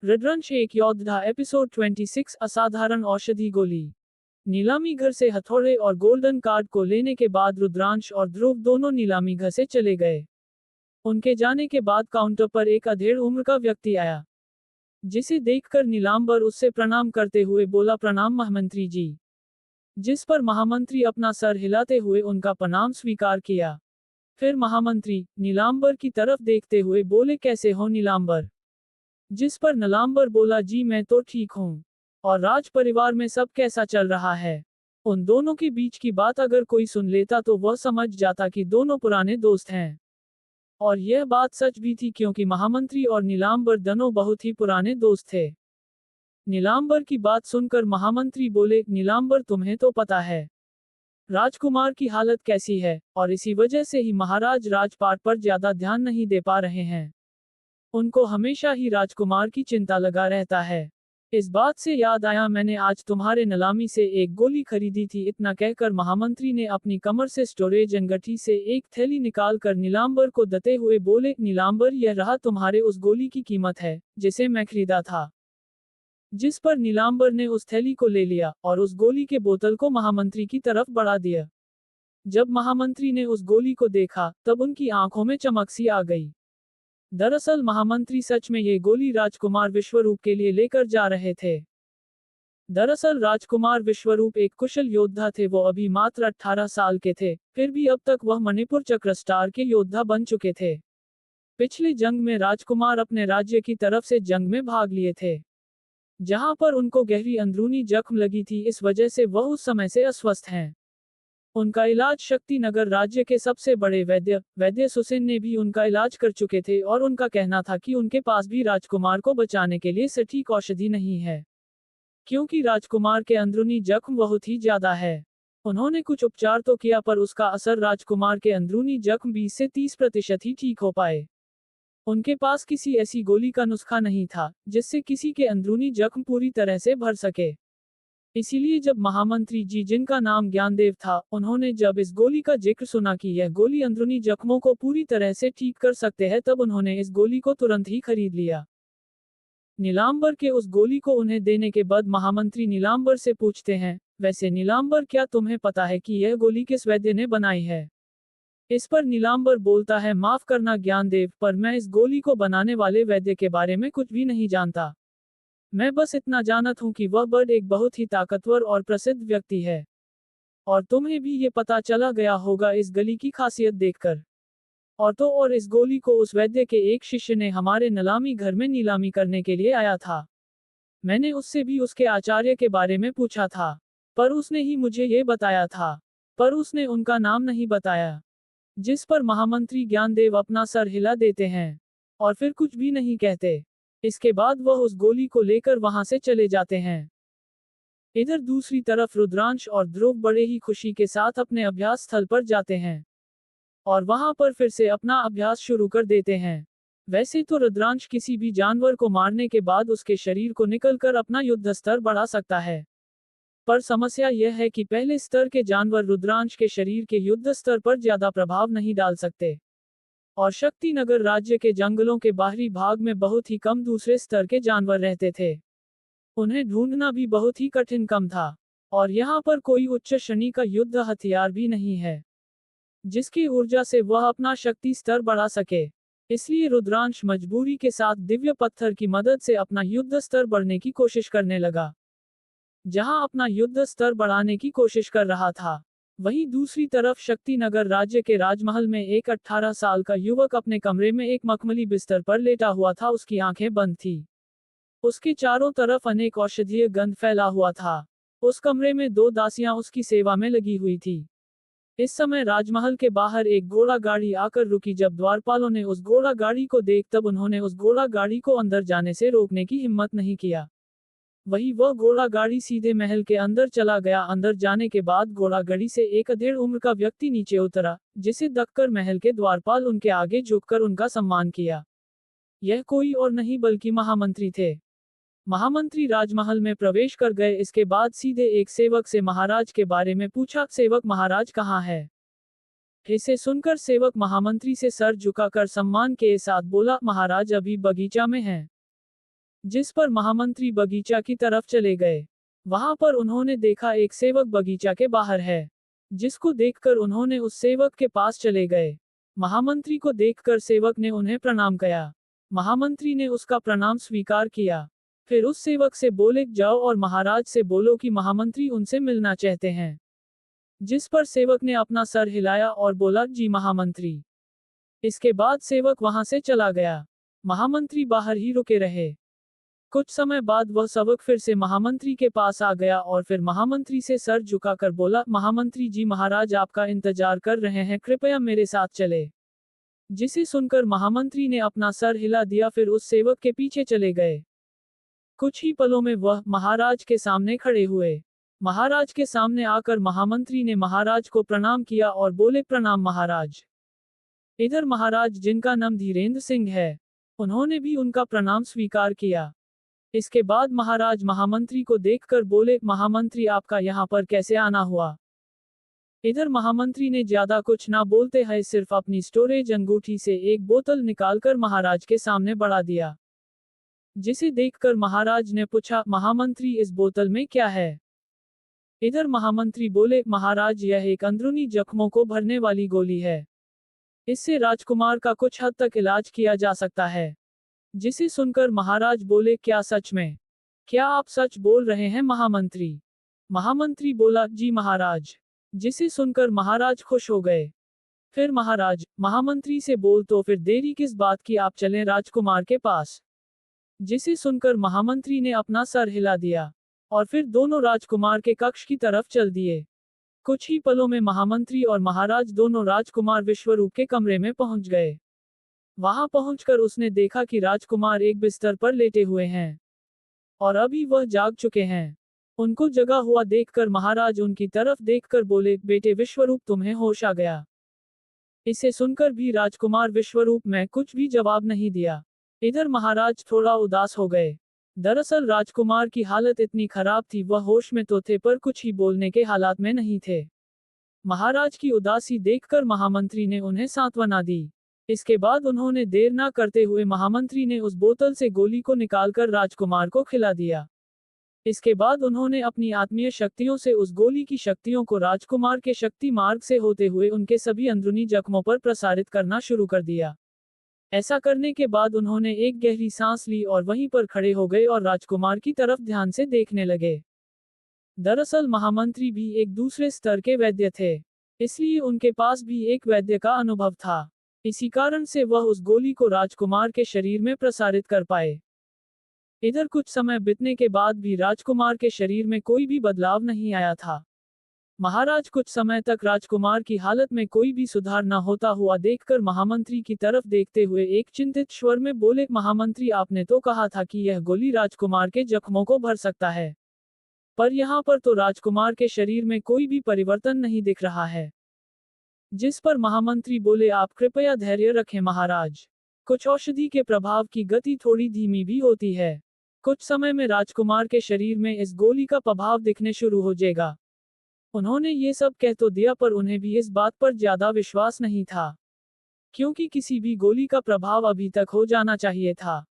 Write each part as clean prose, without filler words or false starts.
रुद्रांश एक योद्धा एपिसोड 26 असाधारण औषधि गोली। नीलामी घर से हथौड़े और गोल्डन कार्ड को लेने के बाद रुद्रांश और ध्रुव दोनों नीलामी घर से चले गए। उनके जाने के बाद काउंटर पर एक अधेड़ उम्र का व्यक्ति आया, जिसे देखकर नीलांबर उससे प्रणाम करते हुए बोला, प्रणाम महामंत्री जी। जिस पर महामंत्री अपना सर हिलाते हुए उनका प्रणाम स्वीकार किया। फिर महामंत्री नीलांबर की तरफ देखते हुए बोले, कैसे हो नीलांबर? जिस पर नीलांबर बोला, जी मैं तो ठीक हूँ। और राज परिवार में सब कैसा चल रहा है? उन दोनों के बीच की बात अगर कोई सुन लेता तो वह समझ जाता कि दोनों पुराने दोस्त हैं। और यह बात सच भी थी, क्योंकि महामंत्री और नीलांबर दोनों बहुत ही पुराने दोस्त थे। नीलांबर की बात सुनकर महामंत्री बोले, नीलांबर तुम्हें तो पता है राजकुमार की हालत कैसी है, और इसी वजह से ही महाराज राजपाट पर ज्यादा ध्यान नहीं दे पा रहे हैं। उनको हमेशा ही राजकुमार की चिंता लगा रहता है। इस बात से याद आया, मैंने आज तुम्हारे नीलामी से एक गोली खरीदी थी। इतना कहकर महामंत्री ने अपनी कमर से स्टोरेज अंगठी से एक थैली निकालकर नीलांबर को देते हुए बोले, नीलांबर यह रहा तुम्हारे उस गोली की कीमत है, जिसे मैं खरीदा था। जिस पर नीलांबर ने उस थैली को ले लिया और उस गोली के बोतल को महामंत्री की तरफ बढ़ा दिया। जब महामंत्री ने उस गोली को देखा तब उनकी आंखों में चमक सी आ गई। दरअसल महामंत्री सच में ये गोली राजकुमार विश्वरूप के लिए लेकर जा रहे थे। दरअसल राजकुमार विश्वरूप एक कुशल योद्धा थे। वो अभी मात्र 18 साल के थे, फिर भी अब तक वह मणिपुर चक्र स्टार के योद्धा बन चुके थे। पिछली जंग में राजकुमार अपने राज्य की तरफ से जंग में भाग लिए थे, जहां पर उनको गहरी अंदरूनी जख्म लगी थी। इस वजह से वह उस समय से अस्वस्थ हैं। उनका इलाज शक्तिनगर राज्य के सबसे बड़े वैद्य सुसेन ने भी उनका इलाज कर चुके थे, और उनका कहना था कि उनके पास भी राजकुमार को बचाने के लिए सटीक औषधि नहीं है, क्योंकि राजकुमार के अंदरूनी जख्म बहुत ही ज्यादा है। उन्होंने कुछ उपचार तो किया, पर उसका असर राजकुमार के अंदरूनी जख्म 20 से 30% ही ठीक हो पाए। उनके पास किसी ऐसी गोली का नुस्खा नहीं था जिससे किसी के अंदरूनी जख्म पूरी तरह से भर सके। इसीलिए जब महामंत्री जी, जिनका नाम ज्ञानदेव था, उन्होंने जब इस गोली का जिक्र सुना कि यह गोली अंदरूनी जख्मों को पूरी तरह से ठीक कर सकते हैं, तब उन्होंने इस गोली को तुरंत ही खरीद लिया। नीलांबर के उस गोली को उन्हें देने के बाद महामंत्री नीलांबर से पूछते हैं, वैसे नीलांबर क्या तुम्हें पता है कि यह गोली किस वैद्य ने बनाई है? इस पर नीलांबर बोलता है, माफ करना ज्ञानदेव, पर मैं इस गोली को बनाने वाले वैद्य के बारे में कुछ भी नहीं जानता। मैं बस इतना जानत हूं कि वह बर्ड एक बहुत ही ताकतवर और प्रसिद्ध व्यक्ति है। और तुम्हें भी ये पता चला गया होगा इस गली की खासियत देखकर। और इस गोली को उस वैद्य के एक शिष्य ने हमारे नीलामी घर में नीलामी करने के लिए आया था। मैंने उससे भी उसके आचार्य के बारे में पूछा था, पर उसने ही मुझे ये बताया था, पर उसने उनका नाम नहीं बताया। जिस पर महामंत्री ज्ञानदेव अपना सर हिला देते हैं और फिर कुछ भी नहीं कहते। इसके बाद वह उस गोली को लेकर वहां से चले जाते हैं। इधर दूसरी तरफ रुद्रांश और ध्रुव बड़े ही खुशी के साथ अपने अभ्यास स्थल पर जाते हैं और वहां पर फिर से अपना अभ्यास शुरू कर देते हैं। वैसे तो रुद्रांश किसी भी जानवर को मारने के बाद उसके शरीर को निकलकर अपना युद्ध स्तर बढ़ा सकता है, पर समस्या यह है कि पहले स्तर के जानवर रुद्रांश के शरीर के युद्ध स्तर पर ज्यादा प्रभाव नहीं डाल सकते, और शक्तिनगर राज्य के जंगलों के बाहरी भाग में बहुत ही कम दूसरे स्तर के जानवर रहते थे। उन्हें ढूंढना भी बहुत ही कठिन कम था, और यहाँ पर कोई उच्च श्रेणी का युद्ध हथियार भी नहीं है जिसकी ऊर्जा से वह अपना शक्ति स्तर बढ़ा सके। इसलिए रुद्रांश मजबूरी के साथ दिव्य पत्थर की मदद से अपना युद्ध स्तर बढ़ने की कोशिश करने लगा। जहां अपना युद्ध स्तर बढ़ाने की कोशिश कर रहा था, वहीं दूसरी तरफ शक्तिनगर राज्य के राजमहल में एक 18 साल का युवक अपने कमरे में एक मखमली बिस्तर पर लेटा हुआ था। उसकी आंखें बंद थी। उसके चारों तरफ अनेक औषधीय गंध फैला हुआ था। उस कमरे में 2 दासियां उसकी सेवा में लगी हुई थी। इस समय राजमहल के बाहर एक घोड़ा गाड़ी आकर रुकी। जब द्वारपालों ने उस घोड़ा गाड़ी को देख तब उन्होंने उस घोड़ा गाड़ी को अंदर जाने से रोकने की हिम्मत नहीं किया। वही वह घोड़ा गाड़ी सीधे महल के अंदर चला गया। अंदर जाने के बाद घोड़ा गाड़ी से एक अधेड़ उम्र का व्यक्ति नीचे उतरा, जिसे देखकर महल के द्वारपाल उनके आगे झुककर उनका सम्मान किया। यह कोई और नहीं बल्कि महामंत्री थे। महामंत्री राजमहल में प्रवेश कर गए। इसके बाद सीधे एक सेवक से महाराज के बारे में पूछा, सेवक महाराज कहाँ है? इसे सुनकर सेवक महामंत्री से सर झुकाकर सम्मान के साथ बोला, महाराज अभी बगीचा में हैं। जिस पर महामंत्री बगीचा की तरफ चले गए। वहां पर उन्होंने देखा एक सेवक बगीचा के बाहर है, जिसको देखकर उन्होंने उस सेवक के पास चले गए। महामंत्री को देखकर सेवक ने उन्हें प्रणाम किया। महामंत्री ने उसका प्रणाम स्वीकार किया। फिर उस सेवक से बोले, जाओ और महाराज से बोलो कि महामंत्री उनसे मिलना चाहते हैं। जिस पर सेवक ने अपना सर हिलाया और बोला, जी महामंत्री। इसके बाद सेवक वहां से चला गया। महामंत्री बाहर ही रुके रहे। कुछ समय बाद वह सेवक फिर से महामंत्री के पास आ गया और फिर महामंत्री से सर झुकाकर बोला, महामंत्री जी, महाराज आपका इंतजार कर रहे हैं, कृपया मेरे साथ चले। जिसे सुनकर महामंत्री ने अपना सर हिला दिया, फिर उस सेवक के पीछे चले गए। कुछ ही पलों में वह महाराज के सामने खड़े हुए। महाराज के सामने आकर महामंत्री ने महाराज को प्रणाम किया और बोले, प्रणाम महाराज। इधर महाराज, जिनका नाम धीरेन्द्र सिंह है, उन्होंने भी उनका प्रणाम स्वीकार किया। इसके बाद महाराज महामंत्री को देखकर बोले, महामंत्री आपका यहाँ पर कैसे आना हुआ? इधर महामंत्री ने ज्यादा कुछ ना बोलते हुए सिर्फ अपनी स्टोरेज अंगूठी से एक बोतल निकालकर महाराज के सामने बढ़ा दिया। जिसे देखकर महाराज ने पूछा, महामंत्री इस बोतल में क्या है? इधर महामंत्री बोले, महाराज यह एक अंदरूनी जख्मों को भरने वाली गोली है। इससे राजकुमार का कुछ हद तक इलाज किया जा सकता है। जिसे सुनकर महाराज बोले, क्या सच में? क्या आप सच बोल रहे हैं महामंत्री? महामंत्री बोला, जी महाराज। जिसे सुनकर महाराज खुश हो गए। फिर महाराज महामंत्री से बोल, तो फिर देरी किस बात की, आप चलें राजकुमार के पास। जिसे सुनकर महामंत्री ने अपना सर हिला दिया और फिर दोनों राजकुमार के कक्ष की तरफ चल दिए। कुछ ही पलों में महामंत्री और महाराज दोनों राजकुमार विश्वरूप के कमरे में पहुंच गए। वहां पहुंचकर उसने देखा कि राजकुमार एक बिस्तर पर लेटे हुए हैं और अभी वह जाग चुके हैं। उनको जगा हुआ देखकर महाराज उनकी तरफ देखकर बोले, बेटे विश्वरूप, तुम्हें होश आ गया? इसे सुनकर भी राजकुमार विश्वरूप में कुछ भी जवाब नहीं दिया। इधर महाराज थोड़ा उदास हो गए। दरअसल राजकुमार की हालत इतनी खराब थी, वह होश में तो थे पर कुछ ही बोलने के हालात में नहीं थे। महाराज की उदासी देखकर महामंत्री ने उन्हें सांत्वना दी। इसके बाद उन्होंने देर ना करते हुए महामंत्री ने उस बोतल से गोली को निकालकर राजकुमार को खिला दिया। इसके बाद उन्होंने अपनी आत्मीय शक्तियों से उस गोली की शक्तियों को राजकुमार के शक्ति मार्ग से होते हुए उनके सभी अंदरूनी जख्मों पर प्रसारित करना शुरू कर दिया। ऐसा करने के बाद उन्होंने एक गहरी सांस ली और वहीं पर खड़े हो गए और राजकुमार की तरफ ध्यान से देखने लगे। दरअसल महामंत्री भी एक दूसरे स्तर के वैद्य थे, इसलिए उनके पास भी एक वैद्य का अनुभव था। इसी कारण से वह उस गोली को राजकुमार के शरीर में प्रसारित कर पाए। इधर कुछ समय बीतने के बाद भी राजकुमार के शरीर में कोई भी बदलाव नहीं आया था। महाराज कुछ समय तक राजकुमार की हालत में कोई भी सुधार न होता हुआ देखकर महामंत्री की तरफ देखते हुए एक चिंतित स्वर में बोले, महामंत्री, आपने तो कहा था कि यह गोली राजकुमार के जख्मों को भर सकता है, पर यहाँ पर तो राजकुमार के शरीर में कोई भी परिवर्तन नहीं दिख रहा है। जिस पर महामंत्री बोले, आप कृपया धैर्य रखें महाराज। कुछ औषधि के प्रभाव की गति थोड़ी धीमी भी होती है। कुछ समय में राजकुमार के शरीर में इस गोली का प्रभाव दिखने शुरू हो जाएगा। उन्होंने ये सब कह तो दिया, पर उन्हें भी इस बात पर ज्यादा विश्वास नहीं था, क्योंकि किसी भी गोली का प्रभाव अभी तक हो जाना चाहिए था।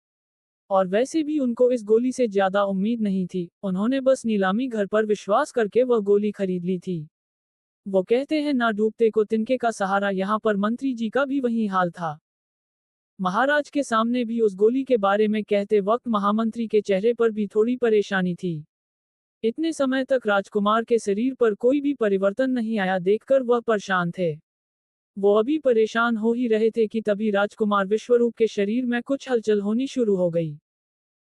और वैसे भी उनको इस गोली से ज्यादा उम्मीद नहीं थी। उन्होंने बस नीलामी घर पर विश्वास करके वह गोली खरीद ली थी। वो कहते हैं, ना डूबते को तिनके का सहारा। यहाँ पर मंत्री जी का भी वही हाल था। महाराज के सामने भी उस गोली के बारे में कहते वक्त महामंत्री के चेहरे पर भी थोड़ी परेशानी थी। इतने समय तक राजकुमार के शरीर पर कोई भी परिवर्तन नहीं आया देखकर वह परेशान थे। वो अभी परेशान हो ही रहे थे कि तभी राजकुमार विश्वरूप के शरीर में कुछ हलचल होनी शुरू हो गई,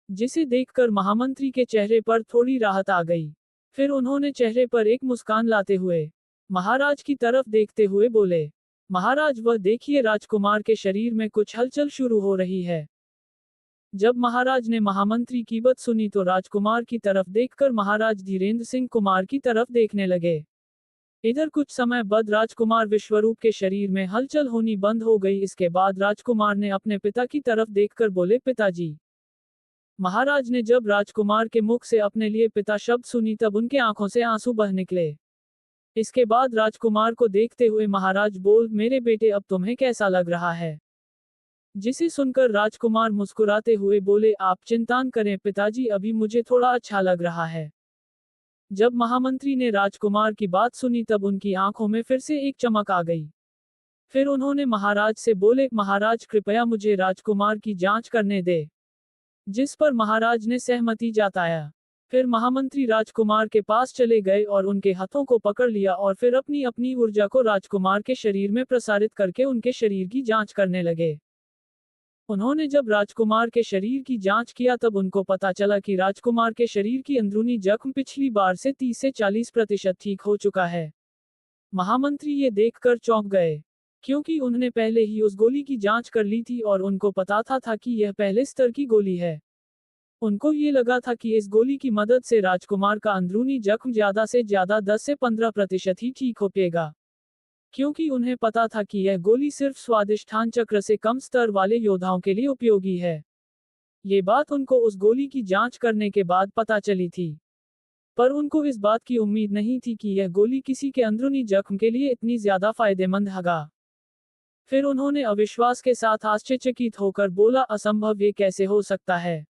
जिसे देखकर महामंत्री के चेहरे पर थोड़ी राहत आ गई। फिर उन्होंने चेहरे पर एक मुस्कान लाते हुए महाराज की तरफ देखते हुए बोले, महाराज, वह देखिए, राजकुमार के शरीर में कुछ हलचल शुरू हो रही है। जब महाराज ने महामंत्री की बात सुनी तो राजकुमार की तरफ देखकर महाराज धीरेन्द्र सिंह कुमार की तरफ देखने लगे। इधर कुछ समय बाद राजकुमार विश्वरूप के शरीर में हलचल होनी बंद हो गई। इसके बाद राजकुमार ने अपने पिता की तरफ देखकर बोले, पिताजी। महाराज ने जब राजकुमार के मुख से अपने लिए पिता शब्द सुनी तब उनके आंखों से आंसू बह निकले। इसके बाद राजकुमार को देखते हुए महाराज बोल, मेरे बेटे, अब तुम्हें कैसा लग रहा है? जिसे सुनकर राजकुमार मुस्कुराते हुए बोले, आप चिंता न करें पिताजी, अभी मुझे थोड़ा अच्छा लग रहा है। जब महामंत्री ने राजकुमार की बात सुनी तब उनकी आंखों में फिर से एक चमक आ गई। फिर उन्होंने महाराज से बोले, महाराज कृपया मुझे राजकुमार की जांच करने दे। जिस पर महाराज ने सहमति जताया। फिर महामंत्री राजकुमार के पास चले गए और उनके हाथों को पकड़ लिया और फिर अपनी अपनी ऊर्जा को राजकुमार के शरीर में प्रसारित करके उनके शरीर की जांच करने लगे। उन्होंने जब राजकुमार के शरीर की जांच किया तब उनको पता चला कि राजकुमार के शरीर की अंदरूनी जख्म पिछली बार से 30 से 40% ठीक हो चुका है। महामंत्री ये देखकर चौंक गए, क्योंकि उन्होंने पहले ही उस गोली की जांच कर ली थी और उनको पता था कि यह पहले स्तर की गोली है। उनको ये लगा था कि इस गोली की मदद से राजकुमार का अंदरूनी जख्म ज्यादा से ज्यादा 10 से 15% ही ठीक हो पाएगा, क्योंकि उन्हें पता था कि यह गोली सिर्फ स्वादिष्ठान चक्र से कम स्तर वाले योद्धाओं के लिए उपयोगी है। ये बात उनको उस गोली की जांच करने के बाद पता चली थी, पर उनको इस बात की उम्मीद नहीं थी कि यह गोली किसी के अंदरूनी जख्म के लिए इतनी ज्यादा फायदेमंद होगा। फिर उन्होंने अविश्वास के साथ आश्चर्यचकित होकर बोला, असंभव, ये कैसे हो सकता है।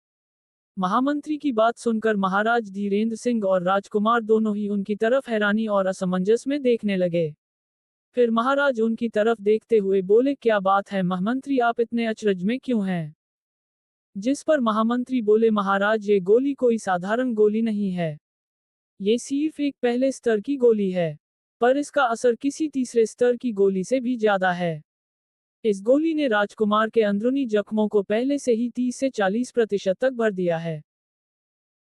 महामंत्री की बात सुनकर महाराज धीरेन्द्र सिंह और राजकुमार दोनों ही उनकी तरफ हैरानी और असमंजस में देखने लगे। फिर महाराज उनकी तरफ देखते हुए बोले, क्या बात है महामंत्री, आप इतने अचरज में क्यों हैं। जिस पर महामंत्री बोले, महाराज ये गोली कोई साधारण गोली नहीं है। ये सिर्फ एक पहले स्तर की गोली है, पर इसका असर किसी तीसरे स्तर की गोली से भी ज्यादा है। इस गोली ने राजकुमार के अंदरूनी जख्मों को पहले से ही 30 से 40% तक भर दिया है।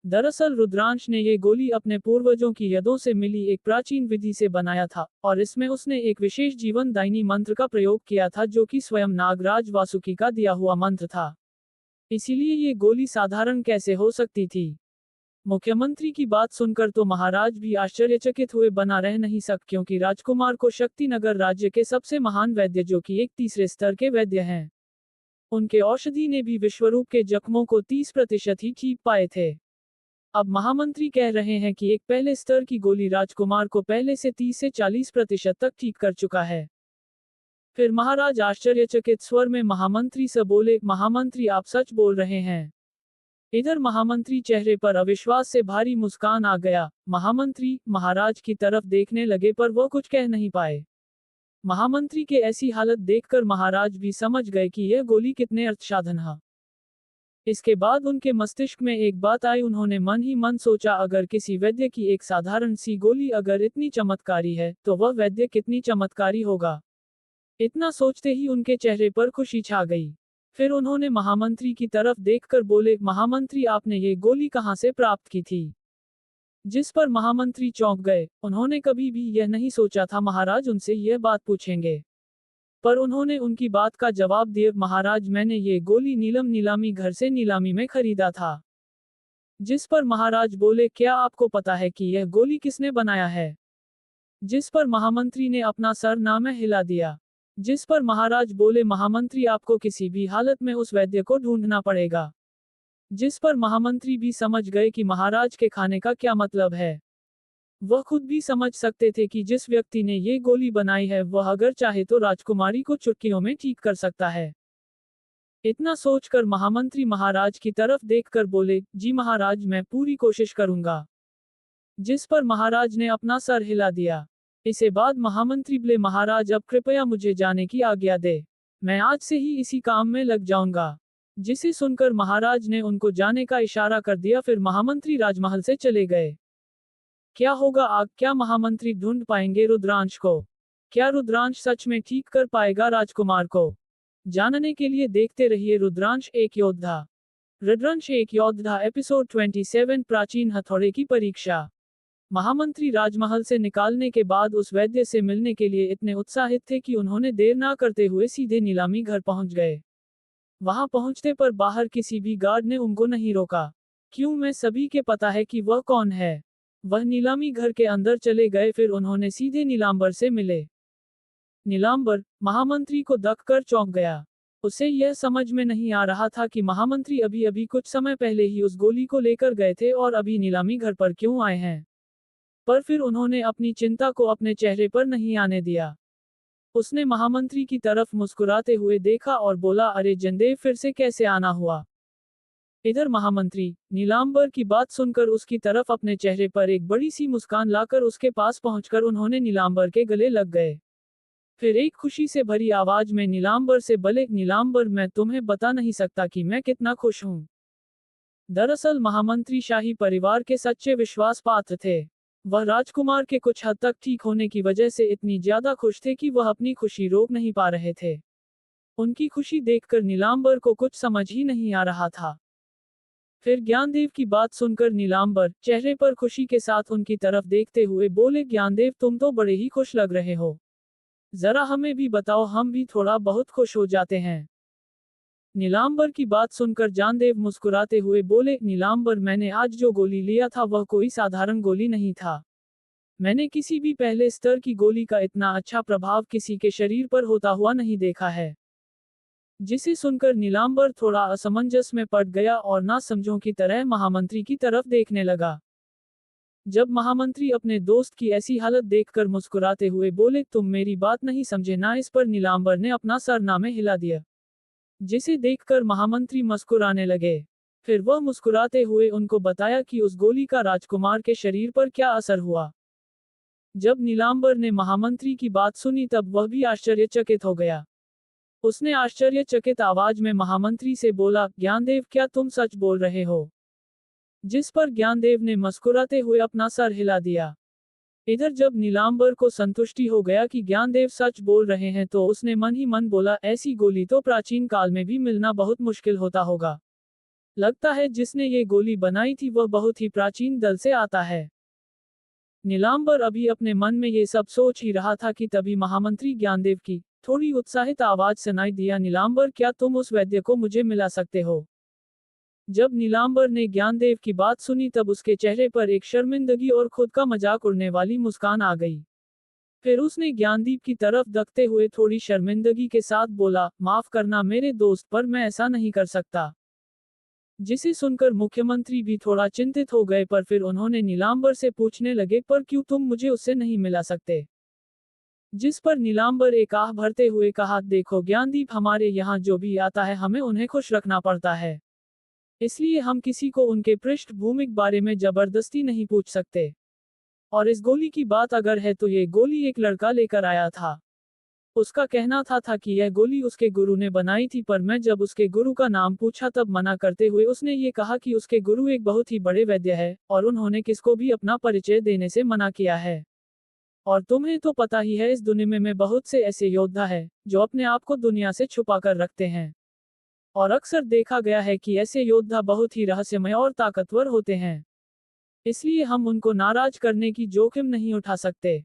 दरअसल रुद्रांश ने ये गोली अपने पूर्वजों की यादों से मिली एक प्राचीन विधि से बनाया था और इसमें उसने एक विशेष जीवन दायिनी मंत्र का प्रयोग किया था, जो कि स्वयं नागराज वासुकी का दिया हुआ मंत्र था। इसीलिए ये गोली साधारण कैसे हो सकती थी। मुख्यमंत्री की बात सुनकर तो महाराज भी आश्चर्यचकित हुए बना रह नहीं सक, क्योंकि राजकुमार को शक्तिनगर राज्य के सबसे महान वैद्य, जो कि एक तीसरे स्तर के वैद्य हैं, उनके औषधि ने भी विश्वरूप के जख्मों को 30% ही ठीक पाए थे। अब महामंत्री कह रहे हैं कि एक पहले स्तर की गोली राजकुमार को पहले से 30 से 40% तक ठीक कर चुका है। फिर महाराज आश्चर्यचकित स्वर में महामंत्री से बोले, महामंत्री आप सच बोल रहे हैं। इधर महामंत्री चेहरे पर अविश्वास से भारी मुस्कान आ गया। महामंत्री महाराज की तरफ देखने लगे पर वो कुछ कह नहीं पाए। महामंत्री के ऐसी हालत देखकर महाराज भी समझ गए कि यह गोली कितने अर्थसाधन है। इसके बाद उनके मस्तिष्क में एक बात आई। उन्होंने मन ही मन सोचा, अगर किसी वैद्य की एक साधारण सी गोली अगर इतनी चमत्कारी है, तो वह वैद्य कितनी चमत्कारी होगा। इतना सोचते ही उनके चेहरे पर खुशी छा गई। फिर उन्होंने महामंत्री की तरफ देखकर बोले, महामंत्री आपने ये गोली कहाँ से प्राप्त की थी। जिस पर महामंत्री चौंक गए। उन्होंने कभी भी यह नहीं सोचा था महाराज उनसे यह बात पूछेंगे, पर उन्होंने उनकी बात का जवाब दिया, महाराज मैंने ये गोली नीलम नीलामी घर से नीलामी में खरीदा था। जिस पर महाराज बोले, क्या आपको पता है कि यह गोली किसने बनाया है। जिस पर महामंत्री ने अपना सर ना में हिला दिया। जिस पर महाराज बोले, महामंत्री आपको किसी भी हालत में उस वैद्य को ढूंढना पड़ेगा। जिस पर महामंत्री भी समझ गए कि महाराज के खाने का क्या मतलब है। वह खुद भी समझ सकते थे कि जिस व्यक्ति ने ये गोली बनाई है वह अगर चाहे तो राजकुमारी को चुटकियों में ठीक कर सकता है। इतना सोचकर महामंत्री महाराज की तरफ देखकर बोले, जी महाराज मैं पूरी कोशिश करूंगा। जिस पर महाराज ने अपना सर हिला दिया। इसे बाद महामंत्री बोले, महाराज अब कृपया मुझे जाने की आज्ञा दे, मैं आज से ही इसी काम में लग जाऊंगा। जिसे सुनकर महाराज ने उनको जाने का इशारा कर दिया। फिर महामंत्री राजमहल से चले गए। क्या होगा आग, क्या महामंत्री ढूंढ पाएंगे रुद्रांश को। क्या रुद्रांश सच में ठीक कर पाएगा राजकुमार को। जानने के लिए देखते रहिए रुद्रांश एक योद्धा। रुद्रांश एक योद्धा एपिसोड 27 प्राचीन हथौड़े की परीक्षा। महामंत्री राजमहल से निकालने के बाद उस वैद्य से मिलने के लिए इतने उत्साहित थे कि उन्होंने देर ना करते हुए सीधे नीलामी घर पहुंच गए। वहां पहुंचते पर बाहर किसी भी गार्ड ने उनको नहीं रोका। क्यों, मैं सभी के पता है कि वह कौन है। वह नीलामी घर के अंदर चले गए। फिर उन्होंने सीधे नीलांबर से मिले। नीलांबर महामंत्री को देखकर चौंक गया। उसे यह समझ में नहीं आ रहा था कि महामंत्री अभी अभी कुछ समय पहले ही उस गोली को लेकर गए थे और अभी नीलामी घर पर क्यों आए हैं। पर फिर उन्होंने अपनी चिंता को अपने चेहरे पर नहीं आने दिया। उसने महामंत्री की तरफ मुस्कुराते हुए देखा और बोला, अरे जयदेव, फिर से कैसे आना हुआ? इधर महामंत्री नीलांबर की बात सुनकर उसकी तरफ अपने चेहरे पर एक बड़ी सी मुस्कान लाकर उसके पास पहुंचकर उन्होंने नीलांबर के गले लग गए। फिर एक खुशी से भरी आवाज में नीलांबर से बोले, नीलांबर, मैं तुम्हें बता नहीं सकता कि मैं कितना खुश हूं। दरअसल महामंत्री शाही परिवार के सच्चे विश्वास पात्र थे। वह राजकुमार के कुछ हद तक ठीक होने की वजह से इतनी ज्यादा खुश थे कि वह अपनी खुशी रोक नहीं पा रहे थे। उनकी खुशी देखकर नीलांबर को कुछ समझ ही नहीं आ रहा था। फिर ज्ञानदेव की बात सुनकर नीलांबर चेहरे पर खुशी के साथ उनकी तरफ देखते हुए बोले, ज्ञानदेव, तुम तो बड़े ही खुश लग रहे हो। जरा हमें भी बताओ, हम भी थोड़ा बहुत खुश हो जाते हैं। नीलांबर की बात सुनकर ज्ञानदेव मुस्कुराते हुए बोले, नीलांबर, मैंने आज जो गोली लिया था वह कोई साधारण गोली नहीं था। मैंने किसी भी पहले स्तर की गोली का इतना अच्छा प्रभाव किसी के शरीर पर होता हुआ नहीं देखा है। जिसे सुनकर नीलांबर थोड़ा असमंजस में पड़ गया और ना समझों की तरह महामंत्री की तरफ देखने लगा। जब महामंत्री अपने दोस्त की ऐसी हालत देखकर मुस्कुराते हुए बोले, तुम मेरी बात नहीं समझे ना? इस पर नीलांबर ने अपना सर ना में हिला दिया, जिसे देखकर महामंत्री मुस्कुराने लगे। फिर वह मुस्कुराते हुए उनको बताया कि उस गोली का राजकुमार के शरीर पर क्या असर हुआ। जब नीलांबर ने महामंत्री की बात सुनी तब वह भी आश्चर्यचकित हो गया। उसने आश्चर्यचकित आवाज में महामंत्री से बोला, ज्ञानदेव, क्या तुम सच बोल रहे हो? जिस पर ज्ञानदेव ने मुस्कुराते हुए अपना सर हिला दिया। इधर जब नीलांबर को संतुष्टि हो गया कि ज्ञानदेव सच बोल रहे हैं तो उसने मन ही मन बोला, ऐसी गोली तो प्राचीन काल में भी मिलना बहुत मुश्किल होता होगा। लगता है जिसने ये गोली बनाई थी वह बहुत ही प्राचीन दल से आता है। नीलांबर अभी अपने मन में ये सब सोच ही रहा था कि तभी महामंत्री ज्ञानदेव की थोड़ी उत्साहित आवाज सुनाई दिया, नीलांबर, क्या तुम उस वैद्य को मुझे मिला सकते हो? जब नीलांबर ने ज्ञानदेव की बात सुनी तब उसके चेहरे पर एक शर्मिंदगी और खुद का मजाक उड़ने वाली मुस्कान आ गई। फिर उसने ज्ञानदीप की तरफ देखते हुए थोड़ी शर्मिंदगी के साथ बोला, माफ करना मेरे दोस्त, पर मैं ऐसा नहीं कर सकता। जिसे सुनकर मुख्यमंत्री भी थोड़ा चिंतित हो गए, पर फिर उन्होंने नीलांबर से पूछने लगे, पर क्यों तुम मुझे उससे नहीं मिला सकते? जिस पर नीलांबर एक आह भरते हुए कहा, देखो ज्ञानदीप, हमारे यहाँ जो भी आता है हमें उन्हें खुश रखना पड़ता है। इसलिए हम किसी को उनके पृष्ठभूमि बारे में जबरदस्ती नहीं पूछ सकते। और इस गोली की बात अगर है तो ये गोली एक लड़का लेकर आया था। उसका कहना था कि यह गोली उसके गुरु ने बनाई थी, पर मैं जब उसके गुरु का नाम पूछा तब मना करते हुए उसने ये कहा कि उसके गुरु एक बहुत ही बड़े वैद्य है और उन्होंने किसको भी अपना परिचय देने से मना किया है। और तुम्हें तो पता ही है, इस दुनिया में बहुत से ऐसे योद्धा है जो अपने आप को दुनिया से छुपा कर रखते हैं। और अक्सर देखा गया है कि ऐसे योद्धा बहुत ही रहस्यमय और ताकतवर होते हैं। इसलिए हम उनको नाराज करने की जोखिम नहीं उठा सकते।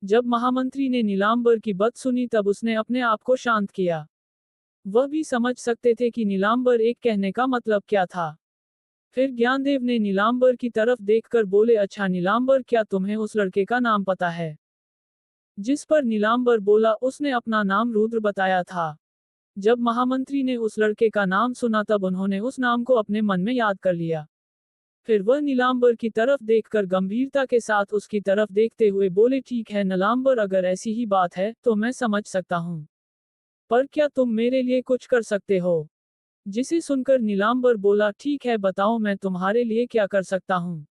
जब महामंत्री ने नीलांबर की बात सुनी तब उसने अपने आप को शांत किया। वह भी समझ सकते थे कि नीलांबर एक कहने का मतलब क्या था। फिर ज्ञानदेव ने नीलांबर की तरफ देखकर बोले, अच्छा नीलांबर, क्या तुम्हें उस लड़के का नाम पता है? जिस पर नीलांबर बोला, उसने अपना नाम रुद्र बताया था। जब महामंत्री ने उस लड़के का नाम सुना तब उन्होंने उस नाम को अपने मन में याद कर लिया। फिर वह नीलांबर की तरफ देखकर गंभीरता के साथ उसकी तरफ देखते हुए बोले, ठीक है नीलांबर, अगर ऐसी ही बात है तो मैं समझ सकता हूँ। पर क्या तुम मेरे लिए कुछ कर सकते हो? जिसे सुनकर नीलांबर बोला, ठीक है, बताओ मैं तुम्हारे लिए क्या कर सकता हूँ।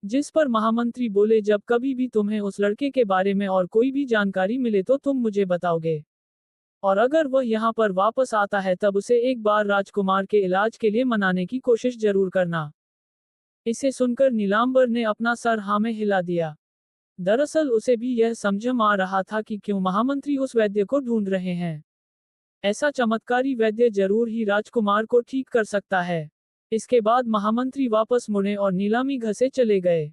जिस पर महामंत्री बोले, जब कभी भी तुम्हें उस लड़के के बारे में और कोई भी जानकारी मिले तो तुम मुझे बताओगे। और अगर वह यहाँ पर वापस आता है तब उसे एक बार राजकुमार के इलाज के लिए मनाने की कोशिश जरूर करना। इसे सुनकर नीलांबर ने अपना सर हाँ में हिला दिया। दरअसल उसे भी यह समझ में आ रहा था कि क्यों महामंत्री उस वैद्य को ढूंढ रहे हैं। ऐसा चमत्कारी वैद्य जरूर ही राजकुमार को ठीक कर सकता है। इसके बाद महामंत्री वापस मुड़े और नीलामी घर से चले गए।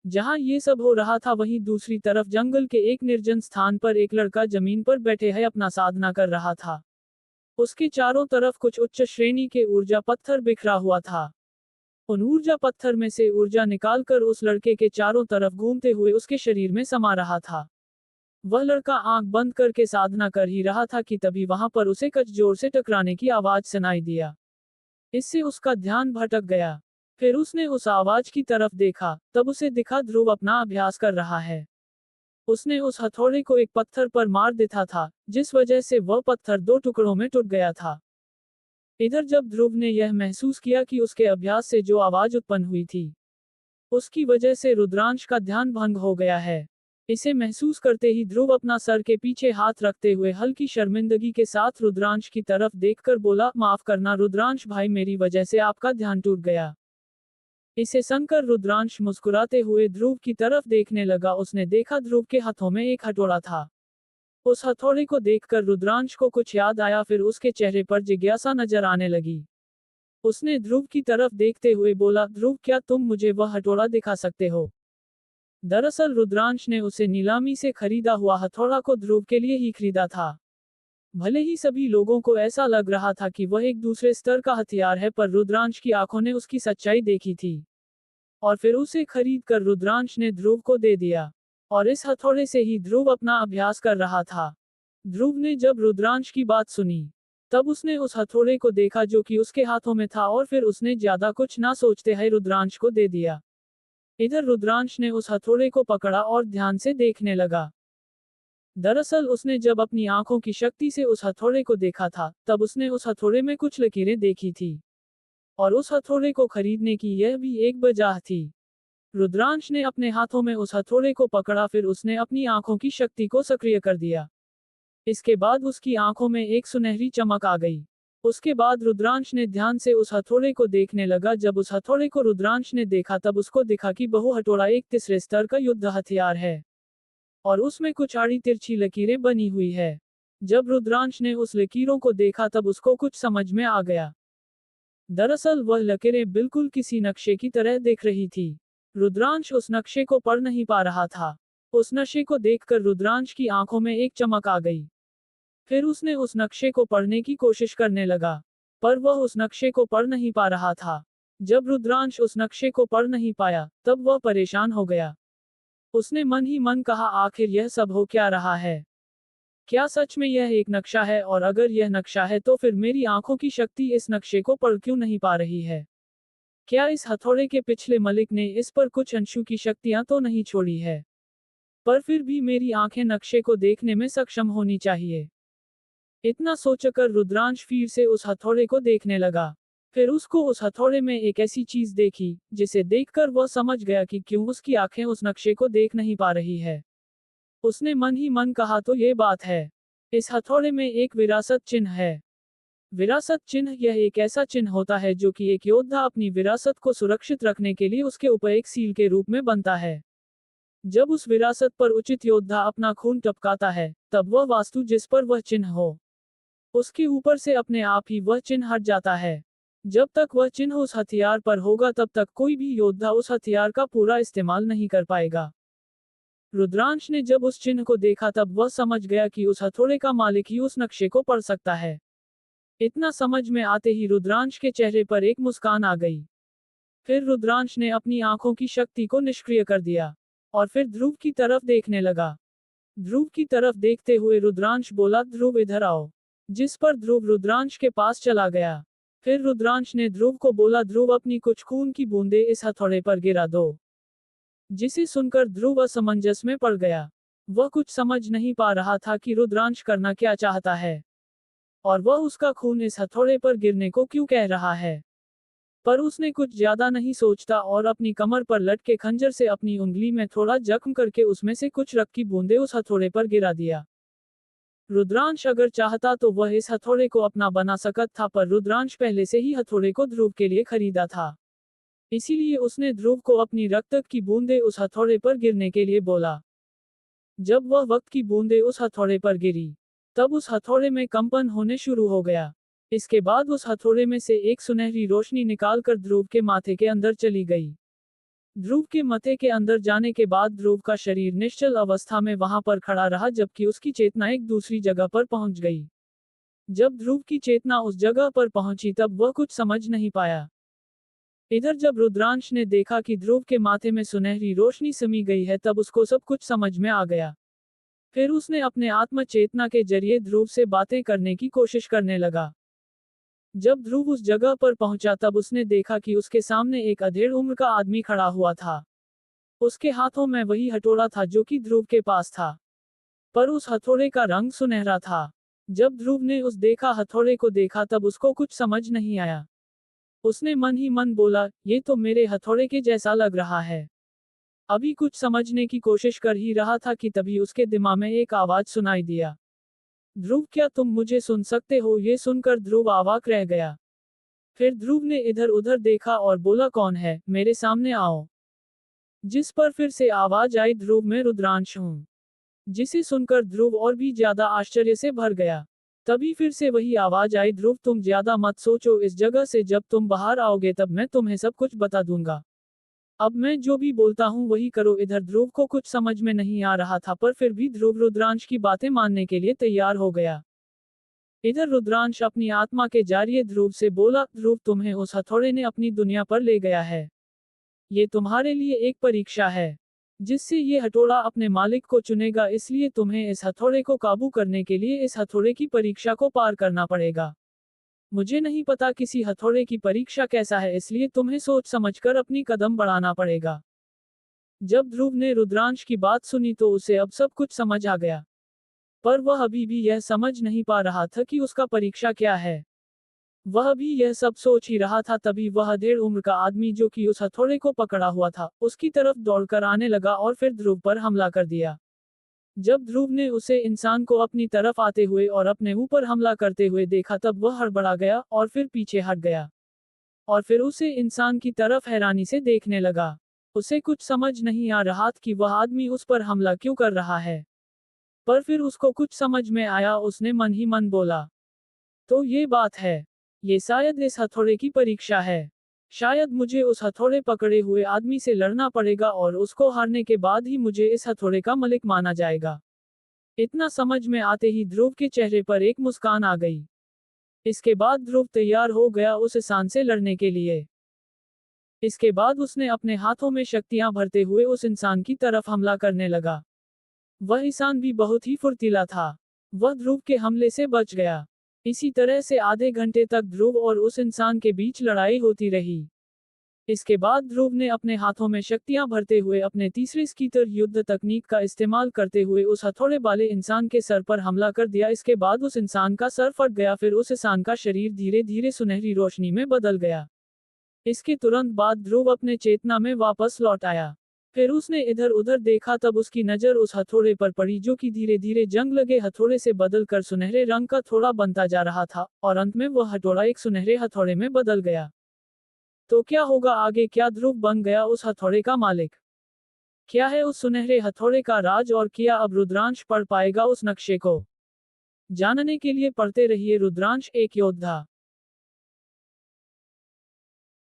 जहां ये सब हो रहा था वहीं दूसरी तरफ जंगल के एक निर्जन स्थान पर एक लड़का जमीन पर बैठे है अपना साधना कर रहा था। उसके चारों तरफ कुछ उच्च श्रेणी के ऊर्जा पत्थर बिखरा हुआ था। उन ऊर्जा पत्थर में से ऊर्जा निकालकर उस लड़के के चारों तरफ घूमते हुए उसके शरीर में समा रहा था। वह लड़का आंख बंद करके साधना कर ही रहा था कि तभी वहां पर उसे कुछ जोर से टकराने की आवाज सुनाई दिया। इससे उसका ध्यान भटक गया। फिर उसने उस आवाज की तरफ देखा, तब उसे दिखा ध्रुव अपना अभ्यास कर रहा है। उसने उस हथौड़े को एक पत्थर पर मार देता था, जिस वजह से वह पत्थर 2 टुकड़ों में टूट गया था। इधर जब ध्रुव ने यह महसूस किया कि उसके अभ्यास से जो आवाज उत्पन्न हुई थी, उसकी वजह से रुद्रांश का ध्यान भंग हो गया है। इसे महसूस करते ही ध्रुव अपना सर के पीछे हाथ रखते हुए हल्की शर्मिंदगी के साथ रुद्रांश की तरफ देखकर बोला, माफ करना रुद्रांश भाई, मेरी वजह से आपका ध्यान टूट गया। इसे सुनकर रुद्रांश मुस्कुराते हुए ध्रुव की तरफ देखने लगा। उसने देखा ध्रुव के हाथों में एक हथौड़ा था। उस हथौड़े को देखकर रुद्रांश को कुछ याद आया, फिर उसके चेहरे पर जिज्ञासा नजर आने लगी। उसने ध्रुव की तरफ देखते हुए बोला, ध्रुव क्या तुम मुझे वह हथौड़ा दिखा सकते हो? दरअसल रुद्रांश ने उसे नीलामी से खरीदा हुआ हथौड़ा को ध्रुव के लिए ही खरीदा था। भले ही सभी लोगों को ऐसा लग रहा था कि वह एक दूसरे स्तर का हथियार है, पर रुद्रांश की आंखों ने उसकी सच्चाई देखी थी। और फिर उसे खरीद कर रुद्रांश ने ध्रुव को दे दिया। और इस हथौड़े से ही ध्रुव अपना अभ्यास कर रहा था। ध्रुव ने जब रुद्रांश की बात सुनी, तब उसने उस हथौड़े को देखा जो कि उसके हाथों में था, और फिर उसने ज्यादा कुछ ना सोचते हुए रुद्रांश को दे दिया। इधर रुद्रांश ने उस हथौड़े को पकड़ा और ध्यान से देखने लगा। दरअसल उसने जब अपनी आंखों की शक्ति से उस हथौड़े को देखा था, तब उसने उस हथौड़े में कुछ लकीरें देखी थी। और उस हथौड़े को खरीदने की यह भी एक वजह थी। रुद्रांश ने अपने हाथों में उस हथौड़े को पकड़ा, फिर उसने अपनी आंखों की शक्ति को सक्रिय कर दिया। इसके बाद उसकी आंखों में एक सुनहरी चमक आ गई। उसके बाद रुद्रांश ने ध्यान से उस हथौड़े को देखने लगा। जब उस हथौड़े को रुद्रांश ने देखा, तब उसको दिखा कि बहु हथौड़ा एक तीसरे स्तर का युद्ध हथियार है और उसमें कुछ आड़ी तिरछी लकीरें बनी हुई है। जब रुद्रांश ने उस लकीरों को देखा, तब उसको कुछ समझ में आ गया। दरअसल वह लकीरें बिल्कुल किसी नक्शे की तरह दिख रही थी। रुद्रांश उस नक्शे को पढ़ नहीं पा रहा था। उस नक्शे को देखकर रुद्रांश की आंखों में एक चमक आ गई। फिर उसने उस नक्शे को पढ़ने की कोशिश करने लगा, पर वह उस नक्शे को पढ़ नहीं पा रहा था। जब रुद्रांश उस नक्शे को पढ़ नहीं पाया, तब वह परेशान हो गया। उसने मन ही मन कहा, आखिर यह सब हो क्या रहा है? क्या सच में यह एक नक्शा है? और अगर यह नक्शा है, तो फिर मेरी आंखों की शक्ति इस नक्शे को पढ़ क्यों नहीं पा रही है? क्या इस हथौड़े के पिछले मालिक ने इस पर कुछ अंशों की शक्तियां तो नहीं छोड़ी है? पर फिर भी मेरी आंखें नक्शे को देखने में सक्षम होनी चाहिए। इतना सोचकर रुद्रांश फिर से उस हथौड़े को देखने लगा। फिर उसको उस हथौड़े में एक ऐसी चीज देखी, जिसे देखकर वह समझ गया कि क्यों उसकी आंखें उस नक्शे को देख नहीं पा रही है। उसने मन ही मन कहा, तो ये बात है। इस हथौड़े में एक विरासत चिन्ह है। विरासत चिन्ह यह एक ऐसा चिन्ह होता है जो कि एक योद्धा अपनी विरासत को सुरक्षित रखने के लिए उसके ऊपर एक सील के रूप में बनता है। जब उस विरासत पर उचित योद्धा अपना खून टपकाता है, तब वह वास्तु जिस पर वह चिन्ह हो, उसके ऊपर से अपने आप ही वह चिन्ह हट जाता है। जब तक वह चिन्ह उस हथियार पर होगा, तब तक कोई भी योद्धा उस हथियार का पूरा इस्तेमाल नहीं कर पाएगा। रुद्रांश ने जब उस चिन्ह को देखा, तब वह समझ गया कि उस हथौड़े का मालिक ही उस नक्शे को पढ़ सकता है। इतना समझ में आते ही रुद्रांश के चेहरे पर एक मुस्कान आ गई। फिर रुद्रांश ने अपनी आंखों की शक्ति को निष्क्रिय कर दिया और फिर ध्रुव की तरफ देखने लगा। ध्रुव की तरफ देखते हुए रुद्रांश बोला, ध्रुव इधर आओ। जिस पर ध्रुव रुद्रांश के पास चला गया। फिर रुद्रांश ने ध्रुव को बोला, ध्रुव अपनी कुछ खून की बूंदें इस हथौड़े पर गिरा दो। जिसे सुनकर ध्रुव असमंजस में पड़ गया। वह कुछ समझ नहीं पा रहा था कि रुद्रांश करना क्या चाहता है और वह उसका खून इस हथौड़े पर गिरने को क्यों कह रहा है। पर उसने कुछ ज्यादा नहीं सोचता और अपनी कमर पर लटके खंजर से अपनी उंगली में थोड़ा जख्म करके उसमें से कुछ रक्त की बूंदें उस हथौड़े पर गिरा दिया। रुद्रांश अगर चाहता तो वह इस हथौड़े को अपना बना सकता था, पर रुद्रांश पहले से ही हथौड़े को ध्रुव के लिए खरीदा था। इसीलिए उसने ध्रुव को अपनी रक्त की बूंदें उस हथौड़े पर गिरने के लिए बोला। जब वह वक्त की बूंदें उस हथौड़े पर गिरी, तब उस हथौड़े में कंपन होने शुरू हो गया। इसके बाद उस हथौड़े में से एक सुनहरी रोशनी निकालकर ध्रुव के माथे के अंदर चली गई। ध्रुव के माथे के अंदर जाने के बाद ध्रुव का शरीर निश्चल अवस्था में वहां पर खड़ा रहा, जबकि उसकी चेतना एक दूसरी जगह पर पहुंच गई। जब ध्रुव की चेतना उस जगह पर पहुंची, तब वह कुछ समझ नहीं पाया। इधर जब रुद्रांश ने देखा कि ध्रुव के माथे में सुनहरी रोशनी समी गई है, तब उसको सब कुछ समझ में आ गया। फिर उसने अपने आत्म चेतना के जरिए ध्रुव से बातें करने की कोशिश करने लगा। जब ध्रुव उस जगह पर पहुंचा, तब उसने देखा कि उसके सामने एक अधेड़ उम्र का आदमी खड़ा हुआ था। उसके हाथों में वही हथौड़ा था जो कि ध्रुव के पास था, पर उस हथौड़े का रंग सुनहरा था। जब ध्रुव ने उस देखा हथौड़े को देखा तब उसको कुछ समझ नहीं आया। उसने मन ही मन बोला, ये तो मेरे हथौड़े के जैसा लग रहा है। अभी कुछ समझने की कोशिश कर ही रहा था कि तभी उसके दिमाग में एक आवाज सुनाई दिया। ध्रुव, क्या तुम मुझे सुन सकते हो? ये सुनकर ध्रुव अवाक रह गया। फिर ध्रुव ने इधर उधर देखा और बोला, कौन है? मेरे सामने आओ। जिस पर फिर से आवाज आई, ध्रुव, मैं रुद्रांश हूँ। जिसे सुनकर ध्रुव और भी ज्यादा आश्चर्य से भर गया। तभी फिर से वही आवाज आई, ध्रुव, तुम ज्यादा मत सोचो, इस जगह से जब तुम बाहर आओगे तब मैं तुम्हें सब कुछ बता दूंगा। अब मैं जो भी बोलता हूँ वही करो। इधर ध्रुव को कुछ समझ में नहीं आ रहा था, पर फिर भी ध्रुव रुद्रांश की बातें मानने के लिए तैयार हो गया। इधर रुद्रांश अपनी आत्मा के जरिए ध्रुव से बोला, ध्रुव, तुम्हें उस हथौड़े ने अपनी दुनिया पर ले गया है। ये तुम्हारे लिए एक परीक्षा है, जिससे ये हथौड़ा अपने मालिक को चुनेगा, इसलिए तुम्हें इस हथौड़े को काबू करने के लिए इस हथौड़े की परीक्षा को पार करना पड़ेगा। मुझे नहीं पता किसी हथौड़े की परीक्षा कैसा है, इसलिए तुम्हें सोच समझकर अपनी कदम बढ़ाना पड़ेगा। जब ध्रुव ने रुद्रांश की बात सुनी तो उसे अब सब कुछ समझ आ गया, पर वह अभी भी यह समझ नहीं पा रहा था कि उसका परीक्षा क्या है। वह भी यह सब सोच ही रहा था, तभी वह 1.5 उम्र का आदमी जो कि उस हथौड़े को पकड़ा हुआ था, उसकी तरफ दौड़कर आने लगा और फिर ध्रुव पर हमला कर दिया। जब ध्रुव ने उसे इंसान को अपनी तरफ आते हुए और अपने ऊपर हमला करते हुए देखा तब वह हड़बड़ा गया और फिर पीछे हट गया। और फिर उसे इंसान की तरफ हैरानी से देखने लगा। उसे कुछ समझ नहीं आ रहा था कि वह आदमी उस पर हमला क्यों कर रहा है। पर फिर उसको कुछ समझ में आया, उसने मन ही मन बोला, तो ये बात है। ये शायद इस हथौड़े की परीक्षा है। शायद मुझे उस हथौड़े पकड़े हुए आदमी से लड़ना पड़ेगा और उसको हारने के बाद ही मुझे इस हथौड़े का मालिक माना जाएगा। इतना समझ में आते ही ध्रुव के चेहरे पर एक मुस्कान आ गई। इसके बाद ध्रुव तैयार हो गया उस इंसान से लड़ने के लिए। इसके बाद उसने अपने हाथों में शक्तियां भरते हुए उस इंसान की तरफ हमला करने लगा। वह इंसान भी बहुत ही फुर्तीला था। वह ध्रुव के हमले से बच गया। इसी तरह से आधे घंटे तक ध्रुव और उस इंसान के बीच लड़ाई होती रही। इसके बाद ध्रुव ने अपने हाथों में शक्तियां भरते हुए अपने तीसरे स्कीटर युद्ध तकनीक का इस्तेमाल करते हुए उस हथौड़े वाले इंसान के सर पर हमला कर दिया। इसके बाद उस इंसान का सर फट गया, फिर उस इंसान का शरीर धीरे धीरे सुनहरी रोशनी में बदल गया। इसके तुरंत बाद ध्रुव अपने चेतना में वापस लौट आया। फिर उसने इधर उधर देखा, तब उसकी नजर उस हथौड़े पर पड़ी जो कि धीरे धीरे जंग लगे हथौड़े से बदलकर सुनहरे रंग का थोड़ा बनता जा रहा था, और अंत में वह हथौड़ा एक सुनहरे हथौड़े में बदल गया। तो क्या होगा आगे? क्या ध्रुव बन गया उस हथौड़े का मालिक? क्या है उस सुनहरे हथौड़े का राज, और क्या अब रुद्रांश पढ़ पाएगा उस नक्शे को? जानने के लिए पढ़ते रहिए रुद्रांश एक योद्धा।